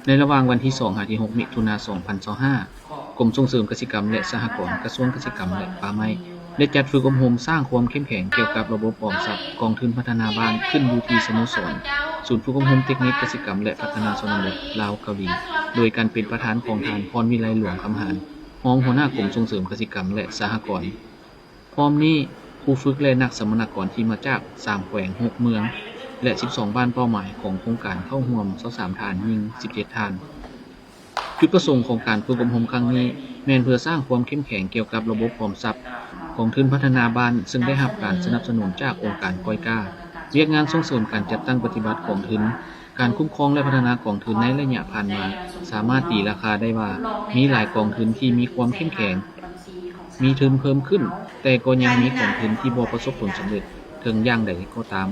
ในระหว่างวันที่2 ถึง 6 มิถุนายน 2025 กรมส่งเสริมเกษตรกรรมและสหกรณ์กระทรวงเกษตรกรรมและป่าไม้ได้จัดฝึกอบรมสร้างความเข้มแข็งเกี่ยวกับระบบออมทรัพย์กองทุนพัฒนาบ้านขึ้นอยู่ที่สโมสรศูนย์ฝึกอบรมเทคนิคเกษตรกรรมและพัฒนาชนบทลาวเกาหลีโดยการเป็นประธานของท่านพรวิไลหลวงคำหารรองหัวหน้ากรมส่งเสริมเกษตรกรรมและสหกรณ์พร้อมนี้ผู้ฝึกและนักสัมมนากรที่มาจาก3แขวง6เมืองและ12บ้านเป้าหมายของโครงการเข้าร่วม23ฐานยิง17ฐานจุดประสงค์ของการฝึกอบรมครั้งนี้แม่นเพื่อสร้างความเข้มแข็งเกี่ยวกับระบบออมทรัพย์ของทุนพัฒนาบ้านซึ่งได้รับการสนับสนุนจากองค์การก้อยก้าเรียกงานส่งเสริมการจัดตั้งปฏิบัติของทุนการคุ้มครองและพัฒนาของทุนในระยะผ่านมาสามารถตีราคาได้ว่ามีหลายกองทุนที่มีความเข้มแข็งมีทุนเพิ่มขึ้นแต่ก็ยังมีกองทุนที่บ่ประสบผลสำเร็จถึงอย่างใดก็ตาม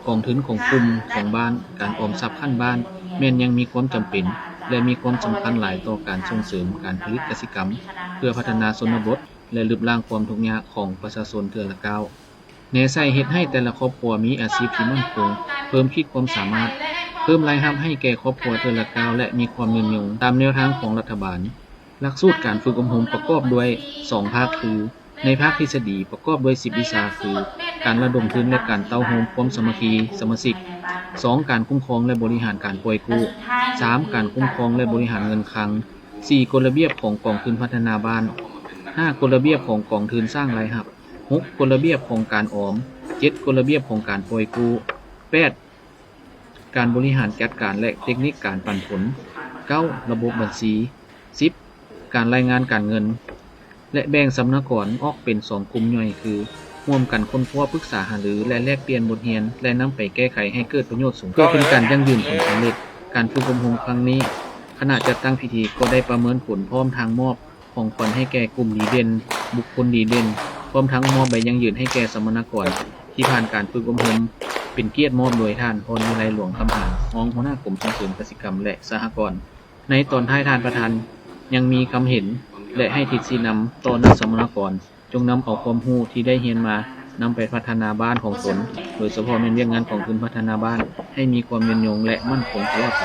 กองทุนของกลุ่มของบ้านการออมทรัพย์ขั้นบ้านแม้นยังมีความจำเป็นและมีความสำคัญหลายต่อการส่งเสริมการผลิตกสิกรรมเพื่อพัฒนาชนบทและลดล้างความทุกข์ยากของประชาชนเทื่อละก้าวแนวใส่เฮ็ดให้แต่ละครอบครัวมีอาชีพที่มั่นคงเพิ่มขีดความสามารถเพิ่มรายรับให้แก่ครอบครัวเทื่อละก้าวและมีความยืนยงตามแนวทางของรัฐบาลหลักสูตรการฝึกอบรมประกอบด้วย2ภาคคือในภาคทฤษฎีประกอบด้วย10วิชาคือการระดมทุนและการเต้าโฮมความสามัคคีสมาชิก2การคุ้มครองและบริหารการปล่อยกู้3การคุ้มครองและบริหารเงินคลัง4กฎระเบียบของกองทุนพัฒนาบ้าน5กฎระเบียบของกองทุนสร้างรายรับ6กฎระเบียบของการออม7กฎระเบียบของการปล่อยกู้8การบริหารจัดการและเทคนิคการปันผล9ระบบบัญชี10การรายงานการเงินและแบ่งสำนักงานออกเป็น2กลุ่มย่อยคือร่วมกันค้นคว้าปรึกษาหารือและแลกเปลี่ยนบทเรียนและนำไปแก้ไขให้เกิดประโยชน์สูงเพื่อเป็นการยั่งยืนผลสำเร็จการฝึกอบรมครั้งนี้คณะจัดตั้งพิธีก็ได้ประเมินผลพร้อมทางมอบของขวัญให้แก่กลุ่มดีเด่นบุคคลดีเด่นพร้อมทั้งมอบใบยั่งยืนให้แก่สัมมนากรที่ผ่านการฝึกอบรมเป็นเกียรติมอบโดยท่านพรวิไลหลวงคำหารรองหัวหน้ากรมส่งเสริมเกษตรกรรมและสหกรณ์ในตอนท้ายท่านประธานยังมีคำเห็นและให้ทิศชี้นำต่อนักสัมมนากรจงนำเอาความรู้ที่ได้เรียนมานำไปพัฒนาบ้านของตนโดยเฉพาะในเรื่องงานของทุนพัฒนาบ้านให้มีความยืนยงและมั่นคงตลอดไป